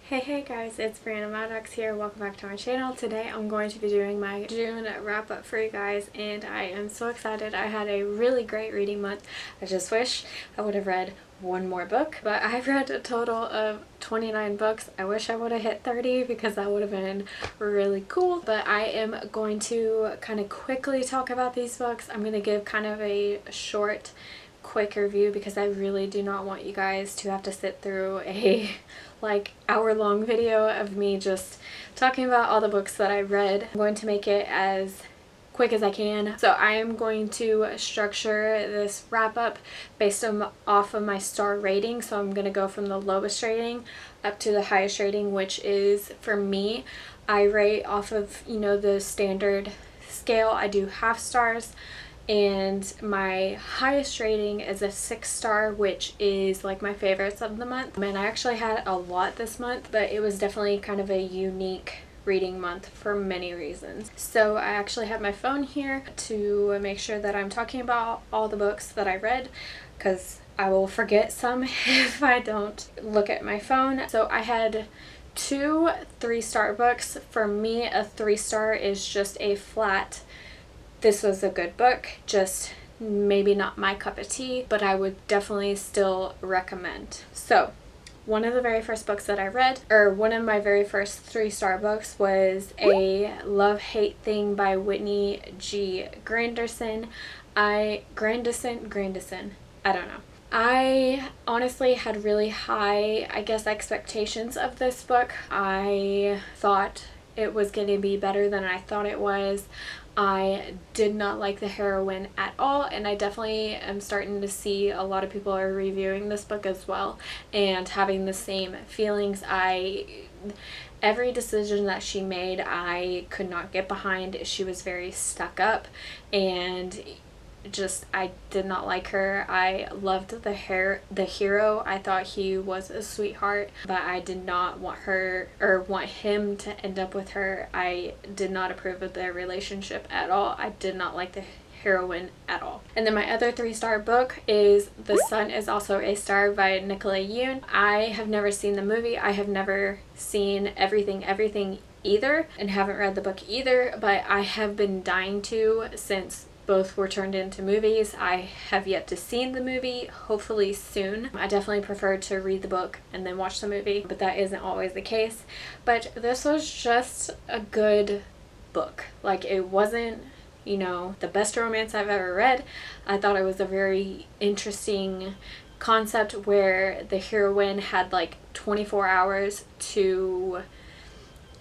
Hey guys, it's Brianna Maddox here. Welcome back to my channel. Today I'm going to be doing my June wrap up for you guys and I am so excited. I had a really great reading month. I just wish I would have read one more book, but I read a total of 29 books. I wish I would have hit 30 because that would have been really cool, but I am going to kind of quickly talk about these books. I'm going to give kind of a short quick review because I really do not want you guys to have to sit through a hour-long video of me just talking about all the books that I read. I'm going to make it as quick as I can. So I am going to structure this wrap up based off of my star rating. So I'm going to go from the lowest rating up to the highest rating, which is, for me, I rate off of, the standard scale. I do half stars. And my highest rating is a 6-star, which is like my favorites of the month. And I actually had a lot this month, but it was definitely kind of a unique reading month for many reasons. So I actually have my phone here to make sure that I'm talking about all the books that I read, because I will forget some if I don't look at my phone. So I had 2 3-star books. For me, a 3-star is just a flat, this was a good book, just maybe not my cup of tea, but I would definitely still recommend. So one of the very first books that I read, or one of my very first 3-star books, was A Love-Hate Thing by Whitney G. Grandison. Grandison, I don't know. I honestly had really high, expectations of this book. I thought it was going to be better than I thought it was. I did not like the heroine at all, and I definitely am starting to see a lot of people are reviewing this book as well and having the same feelings. Every decision that she made, I could not get behind. She was very stuck up, and I did not like her. I loved the hero. I thought he was a sweetheart, but I did not want him to end up with her. I did not approve of their relationship at all. I did not like the heroine at all. And then my other 3-star book is The Sun Is Also a Star by Nicola Yoon. I have never seen the movie. I have never seen Everything either, and haven't read the book either, but I have been dying to since both were turned into movies. I have yet to see the movie, hopefully soon. I definitely prefer to read the book and then watch the movie, but that isn't always the case. But this was just a good book. It wasn't, the best romance I've ever read. I thought it was a very interesting concept where the heroine had 24 hours to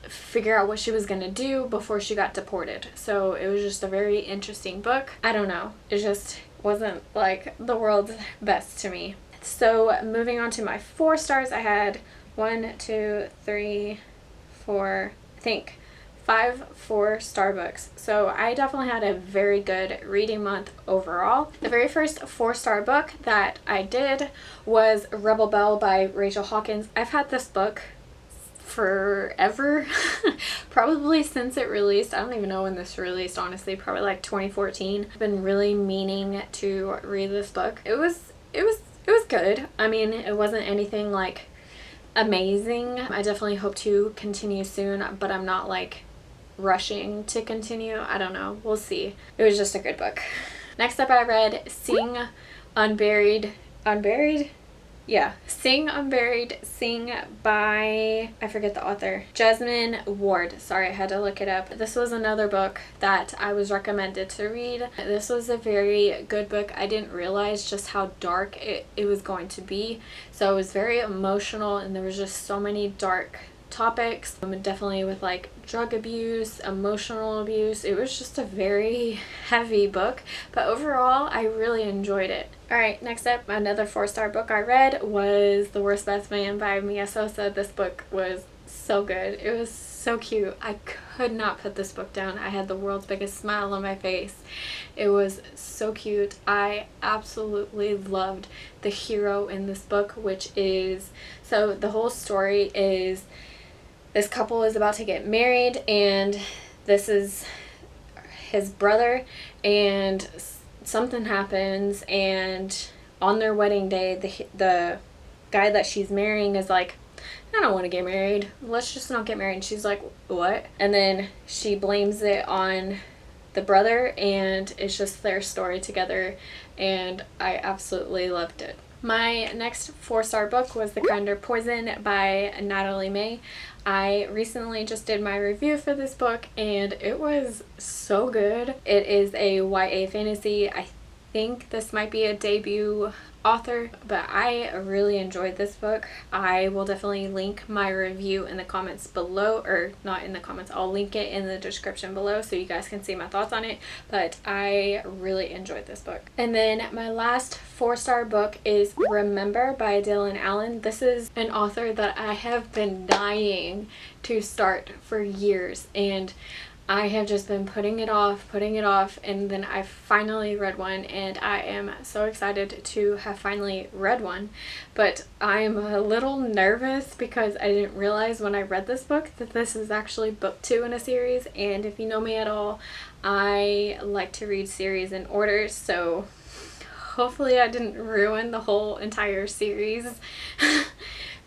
figure out what she was going to do before she got deported. So it was just a very interesting book. I don't know, it just wasn't the world's best to me. So moving on to my 4 stars, I had 1, 2, 3, 4, I think 5 4-star books. So I definitely had a very good reading month overall. The very first 4-star book that I did was Rubble Bell by Rachel Hawkins. I've had this book forever, probably since it released. I don't even know when this released, honestly, probably 2014. I've been really meaning to read this book. It was good. I mean, it wasn't anything amazing. I definitely hope to continue soon, but I'm not rushing to continue. I don't know, we'll see. It was just a good book. Next up, I read Sing Unburied. Sing Unburied, Sing by, I forget the author, Jasmine Ward. Sorry, I had to look it up. This was another book that I was recommended to read. This was a very good book. I didn't realize just how dark it was going to be. So it was very emotional, and there was just so many dark topics, definitely with drug abuse, emotional abuse. It was just a very heavy book, but overall I really enjoyed it. Alright, next up, another 4-star book I read was The Worst Best Man by Mia Sosa. This book was so good. It was so cute. I could not put this book down. I had the world's biggest smile on my face. It was so cute. I absolutely loved the hero in this book, which is, so the whole story is this couple is about to get married, and this is his brother, and something happens, and on their wedding day, the guy that she's marrying is I don't want to get married. Let's just not get married. And she's like, what? And then she blames it on the brother, and it's just their story together, and I absolutely loved it. My next 4-star book was The Kinder Poison by Natalie May. I recently just did my review for this book, and it was so good. It is a YA fantasy. I think this might be a debut author, but I really enjoyed this book. I will definitely link my review in the comments below, or not in the comments, I'll link it in the description below so you guys can see my thoughts on it, but I really enjoyed this book. And then my last 4-star book is Remember by Dylan Allen. This is an author that I have been dying to start for years, and I have just been putting it off, and then I finally read one, and I am so excited to have finally read one. But I'm a little nervous because I didn't realize when I read this book that this is actually book 2 in a series, and if you know me at all, I like to read series in order, so hopefully I didn't ruin the whole entire series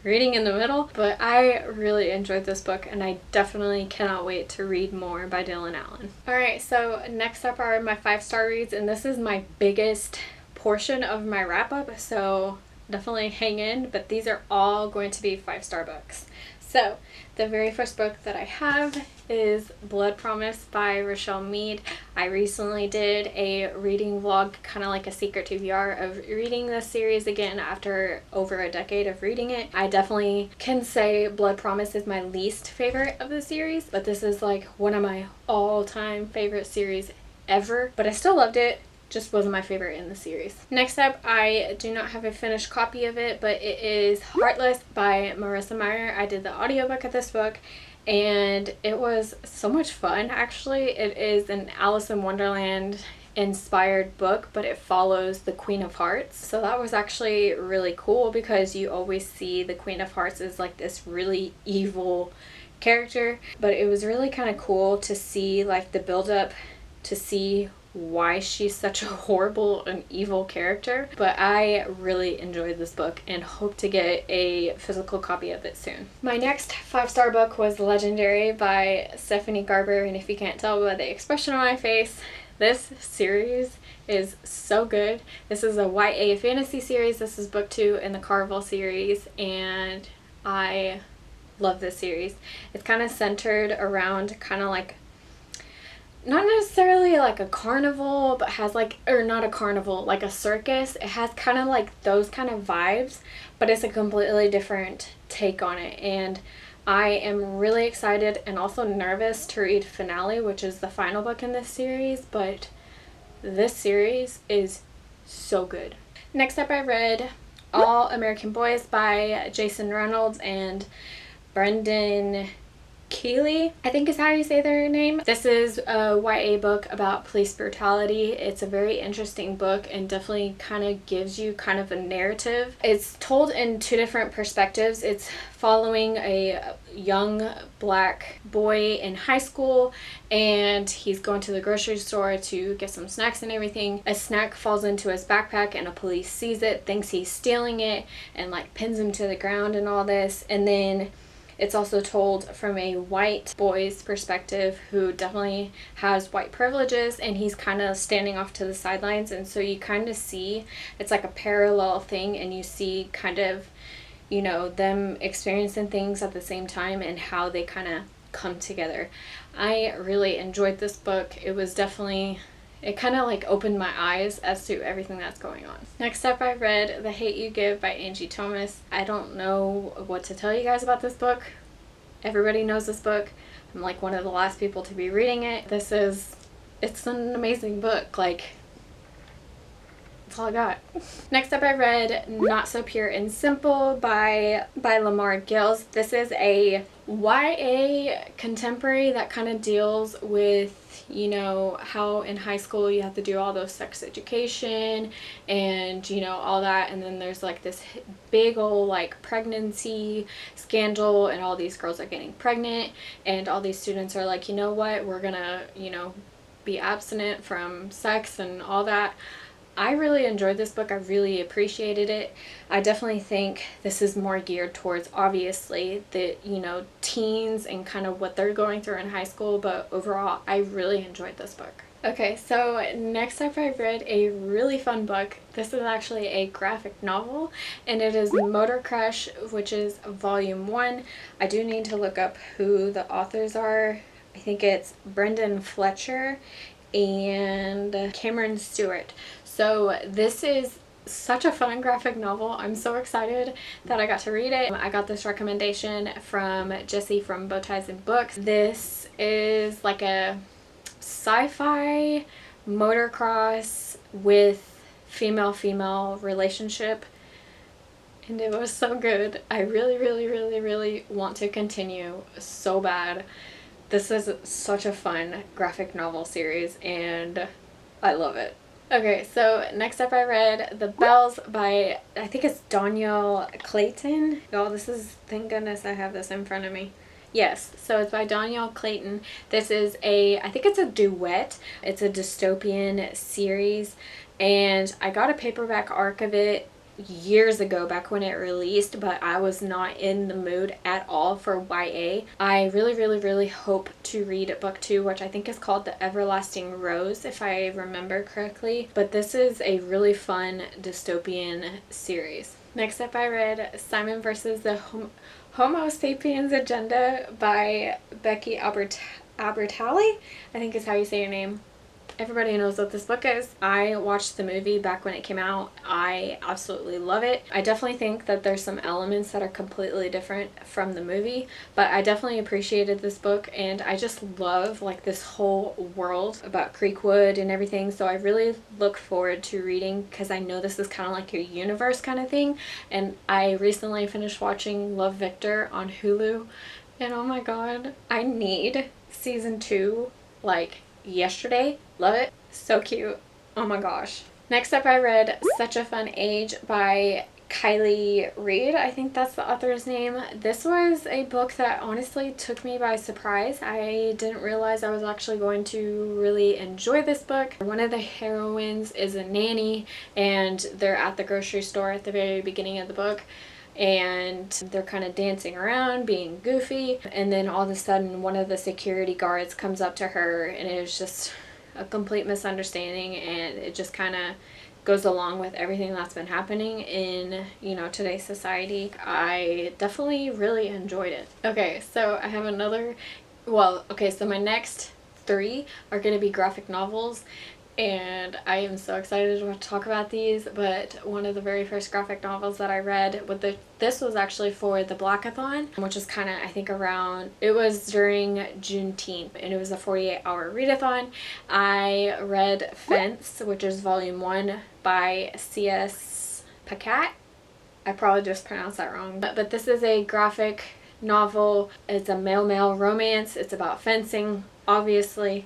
reading in the middle. But I really enjoyed this book, and I definitely cannot wait to read more by Dylan Allen. Alright, so next up are my 5-star reads, and this is my biggest portion of my wrap-up, so definitely hang in, but these are all going to be 5-star books. So the very first book that I have is Blood Promise by Rochelle Mead. I recently did a reading vlog, kind of like a secret TBR, of reading this series again after over a decade of reading it. I definitely can say Blood Promise is my least favorite of the series, but this is like one of my all-time favorite series ever. But I still loved it. Just wasn't my favorite in the series. Next up, I do not have a finished copy of it, but it is Heartless by Marissa Meyer. I did the audiobook of this book, and it was so much fun. Actually, it is an Alice in Wonderland inspired book, but it follows the Queen of Hearts. So that was actually really cool, because you always see the Queen of Hearts as like this really evil character, but it was really kind of cool to see like the build up to see why she's such a horrible and evil character. But I really enjoyed this book and hope to get a physical copy of it soon. My next 5-star book was Legendary by Stephanie Garber, and if you can't tell by the expression on my face, this series is so good. This is a YA fantasy series. This is book 2 in the Carvel series, and I love this series. It's kind of centered around kind of like, not necessarily like a carnival, but has like, or not a carnival, like a circus. It has kind of like those kind of vibes, but it's a completely different take on it. And I am really excited and also nervous to read Finale, which is the final book in this series, but this series is so good. Next up, I read All American Boys by Jason Reynolds and Brendan Keeley, I think is how you say their name. This is a YA book about police brutality. It's a very interesting book and definitely kind of gives you kind of a narrative. It's told in 2 different perspectives. It's following a young black boy in high school, and he's going to the grocery store to get some snacks and everything. A snack falls into his backpack, and a police sees it, thinks he's stealing it, and like pins him to the ground and all this. And then it's also told from a white boy's perspective who definitely has white privileges, and he's kind of standing off to the sidelines. And so you kind of see it's like a parallel thing, and you see kind of, you know, them experiencing things at the same time and how they kind of come together. I really enjoyed this book. It was definitely, it kind of like opened my eyes as to everything that's going on. Next up, I read The Hate You Give by Angie Thomas. I don't know what to tell you guys about this book. Everybody knows this book. I'm like one of the last people to be reading it. It's an amazing book. Like, that's all I got. Next up, I read Not So Pure and Simple by Lamar Gills. This is a YA contemporary that kind of deals with, you know, how in high school you have to do all those sex education and, you know, all that, and then there's like this big old like pregnancy scandal, and all these girls are getting pregnant, and all these students are like, you know what, we're gonna, you know, be abstinent from sex and all that. I really enjoyed this book. I really appreciated it. I definitely think this is more geared towards, obviously, the, you know, teens and kind of what they're going through in high school, but overall, I really enjoyed this book. Okay, so next up I read a really fun book. This is actually a graphic novel, and it is Motor Crush, which is volume 1. I do need to look up who the authors are. I think it's Brendan Fletcher and Cameron Stewart. So this is such a fun graphic novel. I'm so excited that I got to read it. I got this recommendation from Jessie from Bow Ties and Books. This is like a sci-fi motocross with female-female relationship, and it was so good. I really want to continue so bad. This is such a fun graphic novel series and I love it. Okay, so next up I read The Bells by, I think it's Danielle Clayton. Y'all, this is, thank goodness I have this in front of me. Yes, so it's by Danielle Clayton. This is I think it's a duet. It's a dystopian series, and I got a paperback arc of it years ago, back when it released, but I was not in the mood at all for YA. I really hope to read book 2, which I think is called The Everlasting Rose, if I remember correctly. But this is a really fun dystopian series. Next up I read Simon versus the Homo Sapiens Agenda by Becky Albertalli, I think is how you say your name. Everybody knows what this book is. I watched the movie back when it came out. I absolutely love it. I definitely think that there's some elements that are completely different from the movie, but I definitely appreciated this book, and I just love like this whole world about Creekwood and everything, so I really look forward to reading, because I know this is kind of like your universe kind of thing. And I recently finished watching Love, Victor on Hulu, and oh my god, I need season 2 like yesterday. Love it. So cute. Oh my gosh. Next up I read Such a Fun Age by Kylie Reid. I think that's the author's name. This was a book that honestly took me by surprise. I didn't realize I was actually going to really enjoy this book. One of the heroines is a nanny, and they're at the grocery store at the very beginning of the book, and they're kind of dancing around being goofy, and then all of a sudden one of the security guards comes up to her, and it was just a complete misunderstanding, and it just kind of goes along with everything that's been happening in, you know, today's society. I definitely really enjoyed it. Okay, so I have another, so my next 3 are going to be graphic novels, and I am so excited to talk about these. But one of the very first graphic novels that I read, this was actually for the Blackathon, which is kind of, I think, it was during Juneteenth, and it was a 48-hour readathon. I read Fence, which is volume 1 by C.S. Pacat. I probably just pronounced that wrong, but this is a graphic novel. It's a male-male romance. It's about fencing, obviously.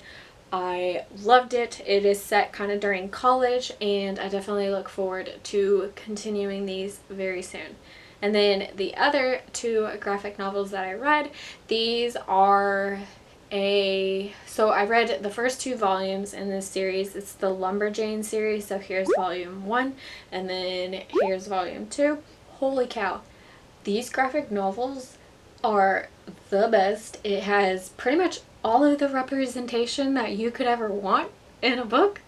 I loved it. It is set kind of during college, and I definitely look forward to continuing these very soon. And then the other 2 graphic novels that I read, these are so I read the first 2 volumes in this series. It's the Lumberjanes series, so here's volume 1, and then here's volume 2. Holy cow, these graphic novels are the best. It has pretty much all of the representation that you could ever want in a book,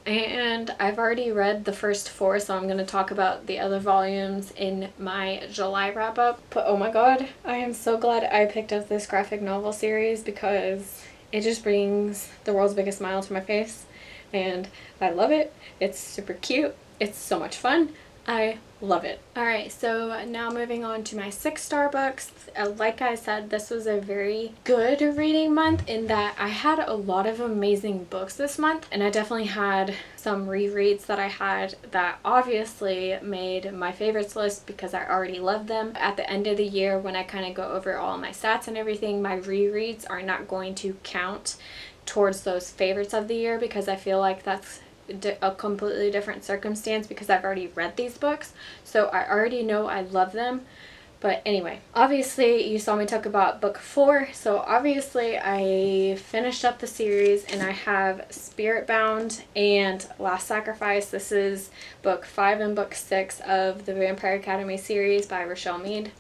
and I've already read the first 4, so I'm going to talk about the other volumes in my July wrap up. But oh my god, I am so glad I picked up this graphic novel series, because it just brings the world's biggest smile to my face, and I love it. It's super cute. It's so much fun. I love it. Alright, so now moving on to my 6-star books. Like I said, this was a very good reading month in that I had a lot of amazing books this month, and I definitely had some rereads that I had that obviously made my favorites list because I already loved them. At the end of the year, when I kind of go over all my stats and everything, my rereads are not going to count towards those favorites of the year, because I feel like that's a completely different circumstance, because I've already read these books, so I already know I love them. But anyway, obviously you saw me talk about book 4, so obviously I finished up the series and I have Spirit Bound and Last Sacrifice. This is book 5 and book 6 of the Vampire Academy series by Rochelle Mead.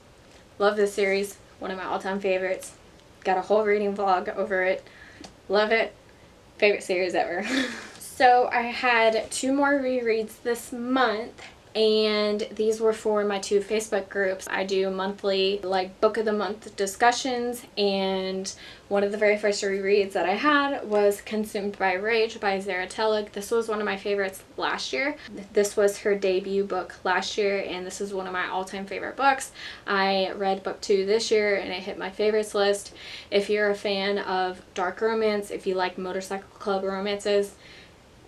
Love this series, one of my all-time favorites. Got a whole reading vlog over it. Love it. Favorite series ever. So I had 2 more rereads this month, and these were for my 2 Facebook groups. I do monthly like book of the month discussions, and one of the very first rereads that I had was Consumed by Rage by Zara Tellig. This was one of my favorites last year. This was her debut book last year, and this is one of my all-time favorite books. I read book 2 this year and it hit my favorites list. If you're a fan of dark romance, if you like motorcycle club romances,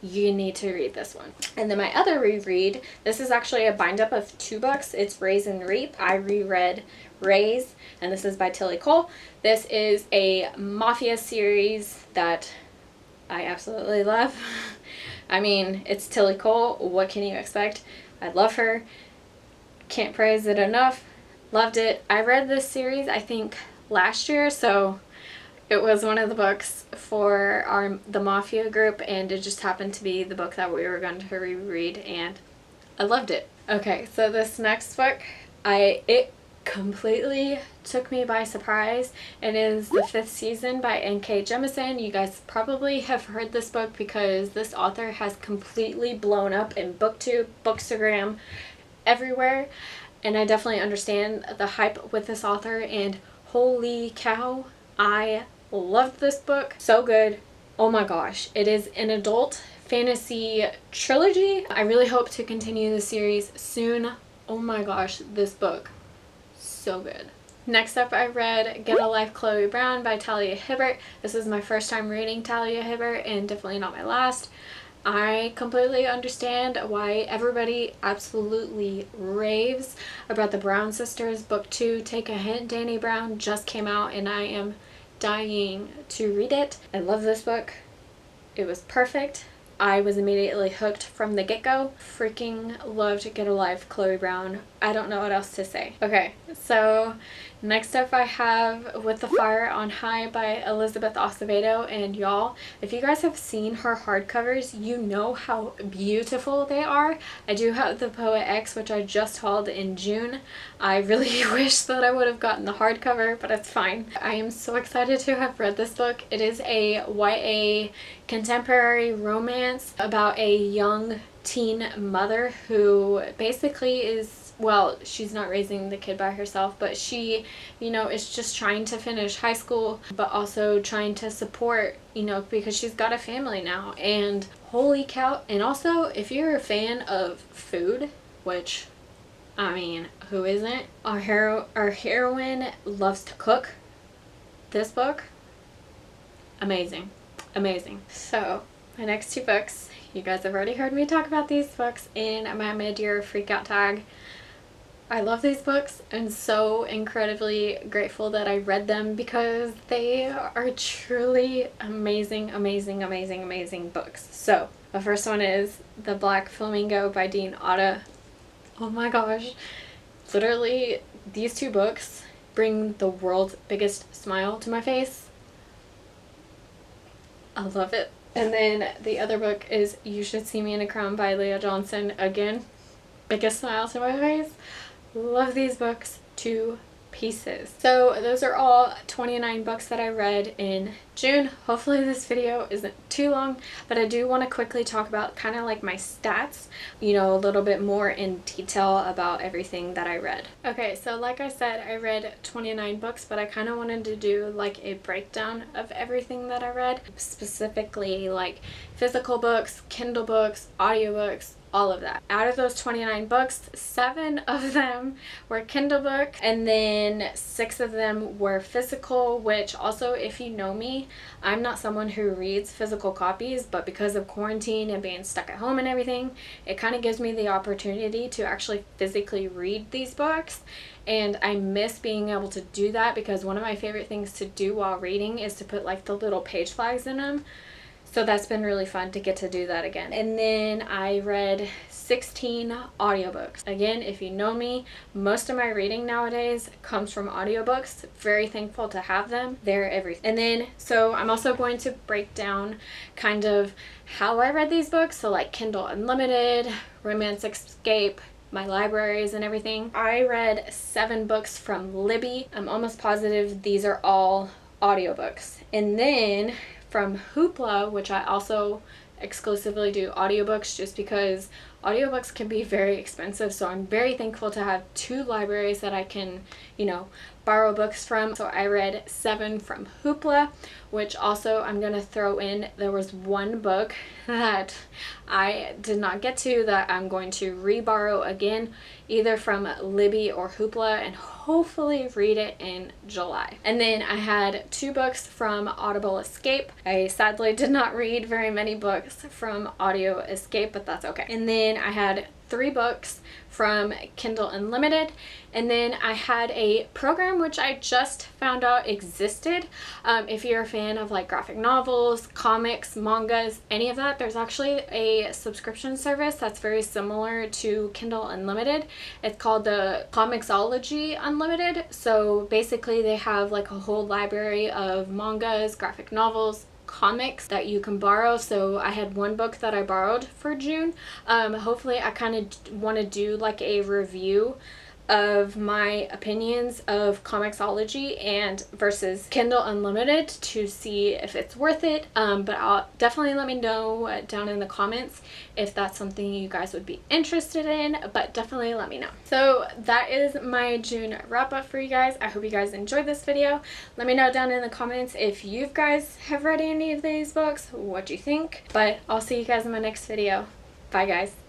you need to read this one. And then my other reread, this is actually a bind up of 2 books. It's Raise and Reap. I reread Reyes, and this is by Tilly Cole. This is a mafia series that I absolutely love. I mean, it's Tilly Cole. What can you expect? I love her. Can't praise it enough. Loved it. I read this series, I think, last year, so it was one of the books for the Mafia group, and it just happened to be the book that we were going to reread, and I loved it. Okay, so this next book, it completely took me by surprise. It is The Fifth Season by N.K. Jemisin. You guys probably have heard this book because this author has completely blown up in BookTube, Bookstagram, everywhere, and I definitely understand the hype with this author, and holy cow, I loved this book. So good. Oh my gosh. It is an adult fantasy trilogy. I really hope to continue the series soon. Oh my gosh, this book. So good. Next up, I read Get a Life, Chloe Brown by Talia Hibbert. This is my first time reading Talia Hibbert, and definitely not my last. I completely understand why everybody absolutely raves about the Brown Sisters. Book 2, Take a Hint, Dani Brown, just came out, and I am dying to read it. I love this book. It was perfect. I was immediately hooked from the get-go. Freaking loved Get a Life, Chloe Brown. I don't know what else to say. Okay, so next up I have With the Fire on High by Elizabeth Acevedo, and y'all, if you guys have seen her hardcovers, you know how beautiful they are. I do have the Poet X, which I just hauled in June. I really wish that I would have gotten the hardcover, but it's fine. I am so excited to have read this book. It is a YA contemporary romance about a young teen mother who basically is, well, she's not raising the kid by herself, but she, you know, is just trying to finish high school, but also trying to support, you know, because she's got a family now. And holy cow. And also, if you're a fan of food, which, I mean, who isn't? Our heroine loves to cook. This book, amazing. Amazing. So, my next 2 books, you guys have already heard me talk about these books in my mid-year freakout tag. I love these books and so incredibly grateful that I read them because they are truly amazing, amazing, amazing, amazing books. So, the first one is The Black Flamingo by Dean Otta. Oh my gosh. Literally, these 2 books bring the world's biggest smile to my face. I love it. And then the other book is You Should See Me in a Crown by Leah Johnson. Again, biggest smile to my face. Love these books to pieces. So those are all 29 books that I read in June. Hopefully this video isn't too long, but I do want to quickly talk about kind of like my stats, you know, a little bit more in detail about everything that I read. Okay, so like I said, I read 29 books, but I kind of wanted to do like a breakdown of everything that I read, specifically like physical books, Kindle books, audiobooks, all of that. Out of those 29 books, 7 of them were Kindle book, and then 6 of them were physical, which also, if you know me, I'm not someone who reads physical copies, but because of quarantine and being stuck at home and everything, it kind of gives me the opportunity to actually physically read these books. And I miss being able to do that because one of my favorite things to do while reading is to put like the little page flags in them. So that's been really fun to get to do that again. And then I read 16 audiobooks. Again, if you know me, most of my reading nowadays comes from audiobooks. Very thankful to have them. They're everything. And then, so I'm also going to break down kind of how I read these books. So like Kindle Unlimited, Romance Escape, my libraries and everything. I read 7 books from Libby. I'm almost positive these are all audiobooks. And then from Hoopla, which I also exclusively do audiobooks just because audiobooks can be very expensive, so I'm very thankful to have 2 libraries that I can, you know, borrow books from. So I read 7 from Hoopla, which also I'm gonna throw in, there was 1 book that I did not get to that I'm going to re-borrow again, either from Libby or Hoopla, and hopefully read it in July. And then I had 2 books from Audible Escape. I sadly did not read very many books from Audio Escape, but that's okay. And then I had 3 books from Kindle Unlimited, and then I had a program which I just found out existed. If you're a fan of like graphic novels, comics, mangas, any of that, there's actually a subscription service that's very similar to Kindle Unlimited. It's called the Comixology Unlimited. So basically they have like a whole library of mangas, graphic novels, comics that you can borrow. So I had 1 book that I borrowed for June. Hopefully I kind of want to do like a review of my opinions of Comixology and versus Kindle Unlimited to see if it's worth it. But I'll definitely let me know down in the comments if that's something you guys would be interested in, but definitely let me know. So that is my June wrap up for you guys. I hope you guys enjoyed this video. Let me know down in the comments if you guys have read any of these books, what you think. But I'll see you guys in my next video. Bye guys.